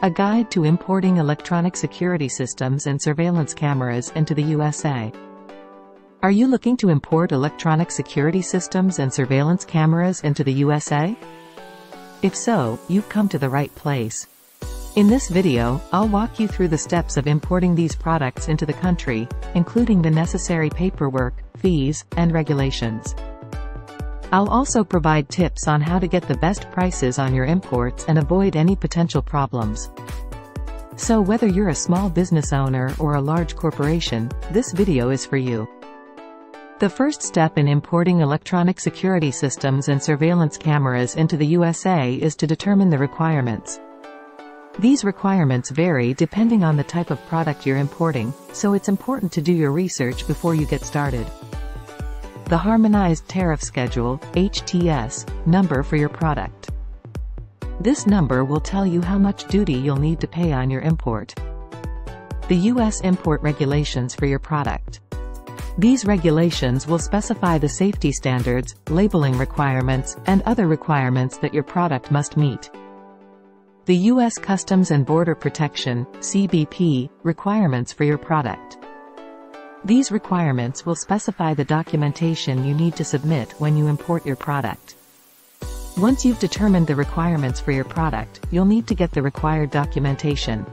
A guide to importing electronic security systems and surveillance cameras into the USA. Are you looking to import electronic security systems and surveillance cameras into the USA? If so, you've come to the right place. In this video, I'll walk you through the steps of importing these products into the country, including the necessary paperwork, fees, and regulations. I'll also provide tips on how to get the best prices on your imports and avoid any potential problems. So whether you're a small business owner or a large corporation, this video is for you. The first step in importing electronic security systems and surveillance cameras into the USA is to determine the requirements. These requirements vary depending on the type of product you're importing, so it's important to do your research before you get started. The Harmonized Tariff Schedule, HTS, number for your product. This number will tell you how much duty you'll need to pay on your import. The U.S. import regulations for your product. These regulations will specify the safety standards, labeling requirements, and other requirements that your product must meet. The U.S. Customs and Border Protection, CBP, requirements for your product. These requirements will specify the documentation you need to submit when you import your product. Once you've determined the requirements for your product, you'll need to get the required documentation.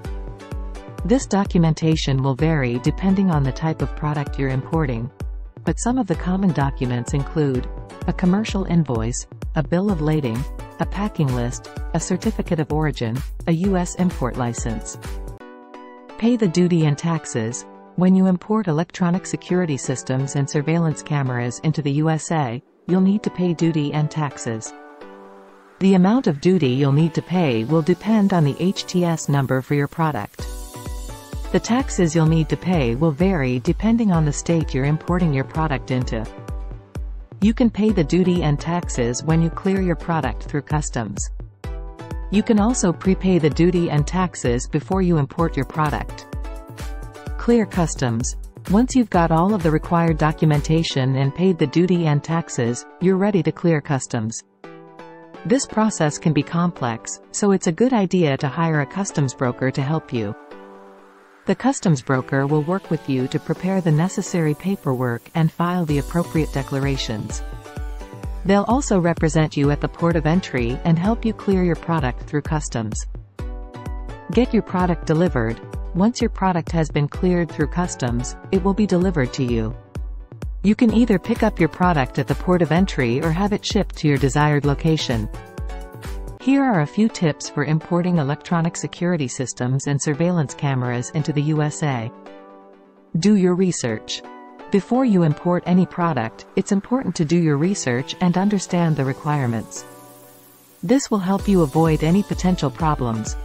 This documentation will vary depending on the type of product you're importing, but some of the common documents include a commercial invoice, a bill of lading, a packing list, a certificate of origin, a U.S. import license. Pay the duty and taxes. When you import electronic security systems and surveillance cameras into the USA, you'll need to pay duty and taxes. The amount of duty you'll need to pay will depend on the HTS number for your product. The taxes you'll need to pay will vary depending on the state you're importing your product into. You can pay the duty and taxes when you clear your product through customs. You can also prepay the duty and taxes before you import your product. Clear customs. Once you've got all of the required documentation and paid the duty and taxes, you're ready to clear customs. This process can be complex, so it's a good idea to hire a customs broker to help you. The customs broker will work with you to prepare the necessary paperwork and file the appropriate declarations. They'll also represent you at the port of entry and help you clear your product through customs. Get your product delivered. Once your product has been cleared through customs, it will be delivered to you. You can either pick up your product at the port of entry or have it shipped to your desired location. Here are a few tips for importing electronic security systems and surveillance cameras into the USA. Do your research. Before you import any product, it's important to do your research and understand the requirements. This will help you avoid any potential problems.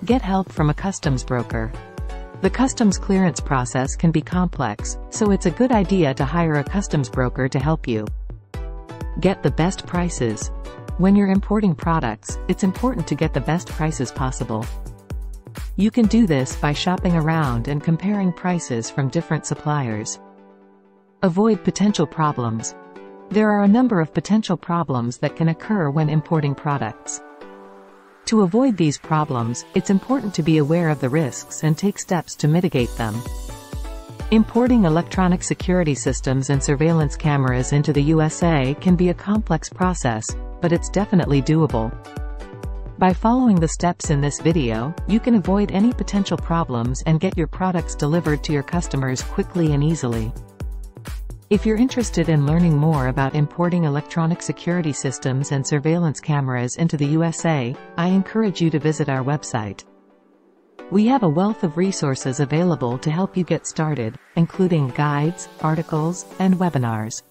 Get help from a customs broker. The customs clearance process can be complex, so it's a good idea to hire a customs broker to help you. Get the best prices. When you're importing products, it's important to get the best prices possible. You can do this by shopping around and comparing prices from different suppliers. Avoid potential problems. There are a number of potential problems that can occur when importing products. To avoid these problems, it's important to be aware of the risks and take steps to mitigate them. Importing electronic security systems and surveillance cameras into the USA can be a complex process, but it's definitely doable. By following the steps in this video, you can avoid any potential problems and get your products delivered to your customers quickly and easily. If you're interested in learning more about importing electronic security systems and surveillance cameras into the USA, I encourage you to visit our website. We have a wealth of resources available to help you get started, including guides, articles, and webinars.